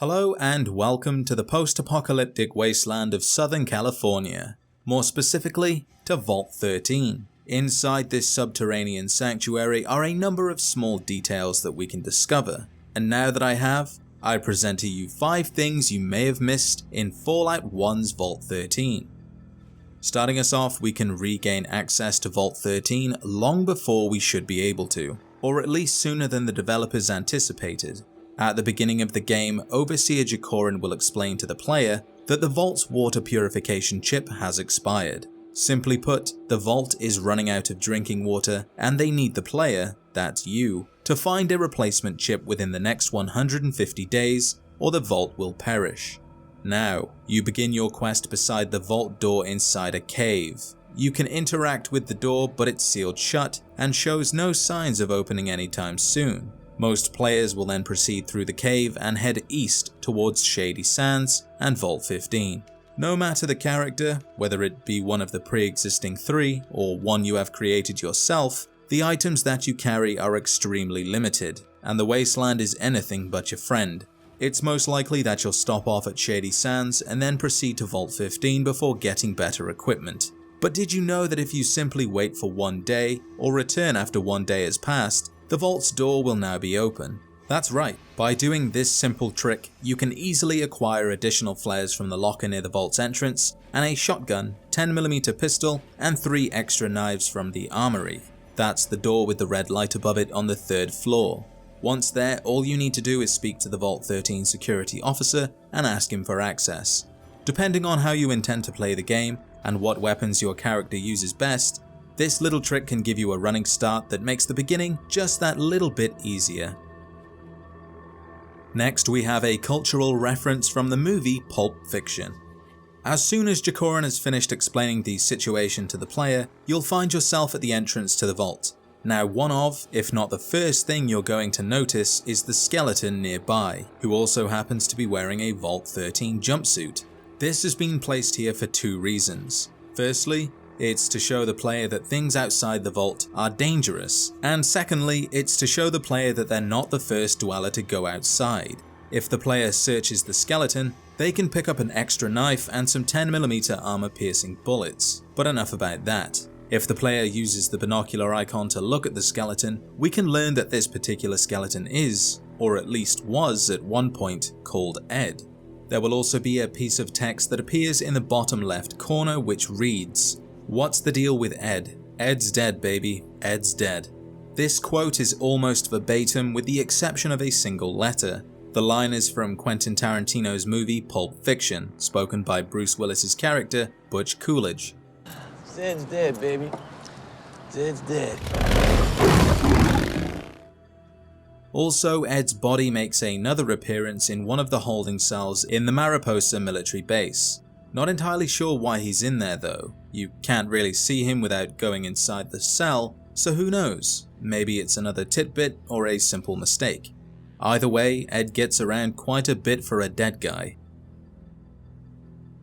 Hello and welcome to the post-apocalyptic wasteland of Southern California, more specifically to Vault 13. Inside this subterranean sanctuary are a number of small details that we can discover, and now that I present to you 5 things you may have missed in Fallout 1's Vault 13. Starting us off, we can regain access to Vault 13 long before we should be able to, or at least sooner than the developers anticipated. At the beginning of the game, Overseer Jacorin will explain to the player that the Vault's water purification chip has expired. Simply put, the Vault is running out of drinking water and they need the player, that's you, to find a replacement chip within the next 150 days or the Vault will perish. Now, you begin your quest beside the Vault door inside a cave. You can interact with the door, but it's sealed shut and shows no signs of opening anytime soon. Most players will then proceed through the cave and head east towards Shady Sands and Vault 15. No matter the character, whether it be one of the pre-existing 3 or one you have created yourself, the items that you carry are extremely limited, and the wasteland is anything but your friend. It's most likely that you'll stop off at Shady Sands and then proceed to Vault 15 before getting better equipment. But did you know that if you simply wait for 1 day or return after 1 day has passed, the Vault's door will now be open? That's right, by doing this simple trick, you can easily acquire additional flares from the locker near the Vault's entrance, and a shotgun, 10mm pistol, and 3 extra knives from the armory. That's the door with the red light above it on the 3rd floor. Once there, all you need to do is speak to the Vault 13 security officer and ask him for access. Depending on how you intend to play the game and what weapons your character uses best, this little trick can give you a running start that makes the beginning just that little bit easier. Next, we have a cultural reference from the movie Pulp Fiction. As soon as Jacorin has finished explaining the situation to the player, you'll find yourself at the entrance to the vault. Now, one of, if not the first thing you're going to notice is the skeleton nearby, who also happens to be wearing a Vault 13 jumpsuit. This has been placed here for 2 reasons. Firstly, it's to show the player that things outside the vault are dangerous, and secondly, it's to show the player that they're not the first dweller to go outside. If the player searches the skeleton, they can pick up an extra knife and some 10mm armor-piercing bullets, but enough about that. If the player uses the binocular icon to look at the skeleton, we can learn that this particular skeleton is, or at least was at one point, called Ed. There will also be a piece of text that appears in the bottom left corner which reads, "What's the deal with Ed? Ed's dead, baby. Ed's dead." This quote is almost verbatim with the exception of a single letter. The line is from Quentin Tarantino's movie Pulp Fiction, spoken by Bruce Willis's character, Butch Coolidge. Ed's dead, baby. Ed's dead. Also, Ed's body makes another appearance in one of the holding cells in the Mariposa military base. Not entirely sure why he's in there though. You can't really see him without going inside the cell, so who knows, maybe it's another tidbit or a simple mistake. Either way, Ed gets around quite a bit for a dead guy.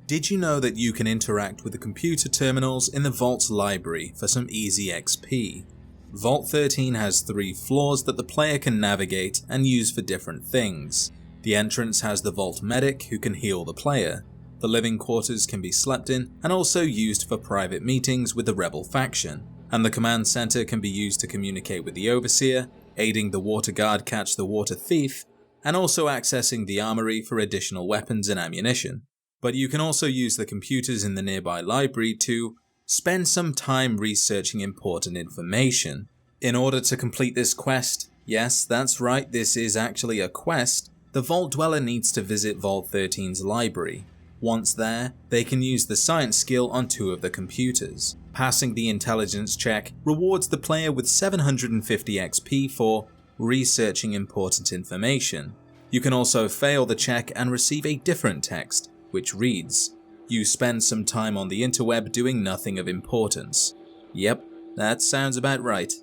Did you know that you can interact with the computer terminals in the Vault's library for some easy XP? Vault 13 has 3 floors that the player can navigate and use for different things. The entrance has the Vault medic who can heal the player. The living quarters can be slept in and also used for private meetings with the rebel faction, and the command center can be used to communicate with the overseer, aiding the water guard catch the water thief, and also accessing the armory for additional weapons and ammunition. But you can also use the computers in the nearby library to spend some time researching important information. In order to complete this quest, yes, that's right, this is actually a quest, the Vault Dweller needs to visit Vault 13's library. Once there, they can use the science skill on 2 of the computers. Passing the intelligence check rewards the player with 750 XP for researching important information. You can also fail the check and receive a different text, which reads, "You spend some time on the interweb doing nothing of importance." Yep, that sounds about right.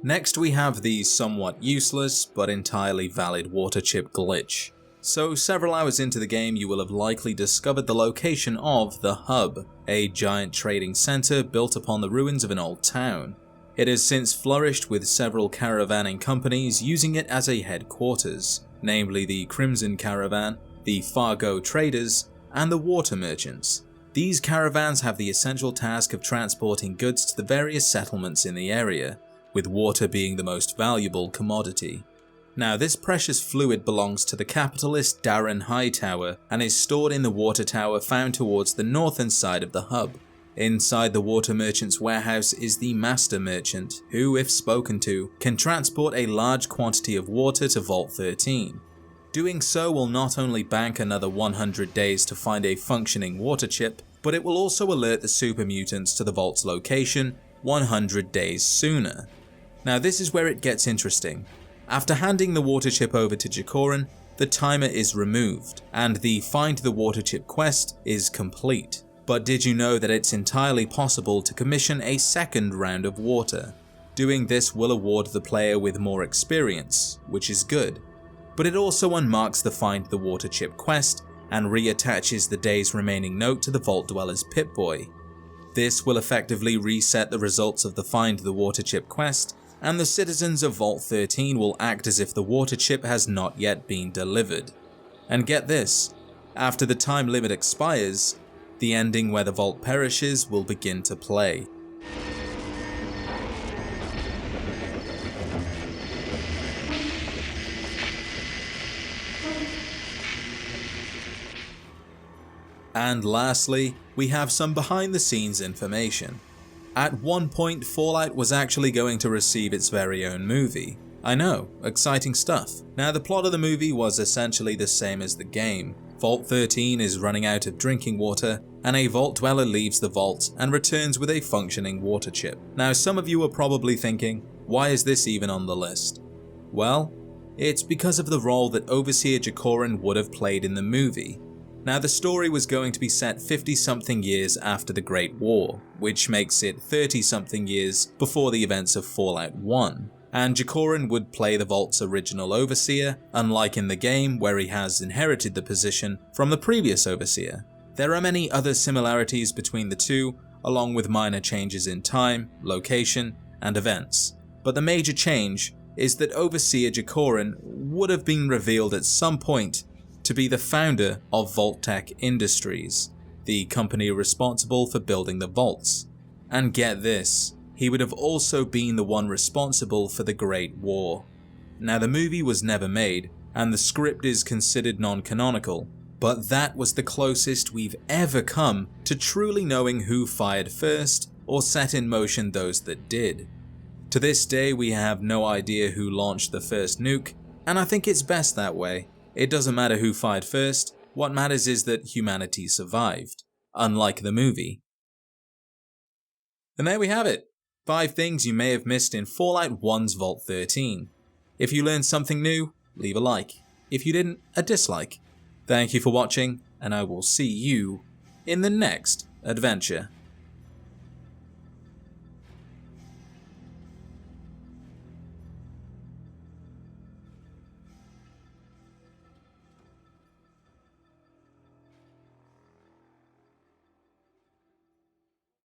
Next we have the somewhat useless but entirely valid water chip glitch. So several hours into the game you will have likely discovered the location of the Hub, a giant trading center built upon the ruins of an old town. It has since flourished with several caravanning companies using it as a headquarters. namely the Crimson Caravan, the Fargo Traders, and the Water Merchants. These caravans have the essential task of transporting goods to the various settlements in the area, with water being the most valuable commodity. Now, this precious fluid belongs to the capitalist Darren Hightower and is stored in the water tower found towards the northern side of the hub. Inside the water merchant's warehouse is the master merchant, who, if spoken to, can transport a large quantity of water to Vault 13. Doing so will not only bank another 100 days to find a functioning water chip, but it will also alert the super mutants to the vault's location 100 days sooner. Now, this is where it gets interesting. After handing the water chip over to Jacoran, the timer is removed, and the Find the Water Chip quest is complete. But did you know that it's entirely possible to commission a second round of water? Doing this will award the player with more experience, which is good. But it also unmarks the Find the Water Chip quest and reattaches the day's remaining note to the Vault Dweller's Pip-Boy. This will effectively reset the results of the Find the Water Chip quest, and the citizens of Vault 13 will act as if the water chip has not yet been delivered. And get this, after the time limit expires, the ending where the vault perishes will begin to play. And lastly, we have some behind the scenes information. At one point, Fallout was actually going to receive its very own movie. I know, exciting stuff. Now, the plot of the movie was essentially the same as the game. Vault 13 is running out of drinking water, and a vault dweller leaves the vault and returns with a functioning water chip. Now, some of you are probably thinking, why is this even on the list? Well, it's because of the role that Overseer Jacoran would have played in the movie. Now, the story was going to be set 50-something years after the Great War, which makes it 30-something years before the events of Fallout 1. And Jacoran would play the Vault's original Overseer, unlike in the game where he has inherited the position from the previous Overseer. There are many other similarities between the two, along with minor changes in time, location, and events. But the major change is that Overseer Jacoran would have been revealed at some point to be the founder of Vault-Tec Industries, the company responsible for building the vaults. And get this, he would have also been the one responsible for the Great War. Now, the movie was never made, and the script is considered non-canonical, but that was the closest we've ever come to truly knowing who fired first or set in motion those that did. To this day, we have no idea who launched the first nuke, and I think it's best that way. It doesn't matter who fired first, what matters is that humanity survived, unlike the movie. And there we have it, 5 things you may have missed in Fallout 1's Vault 13. If you learned something new, leave a like. If you didn't, a dislike. Thank you for watching, and I will see you in the next adventure.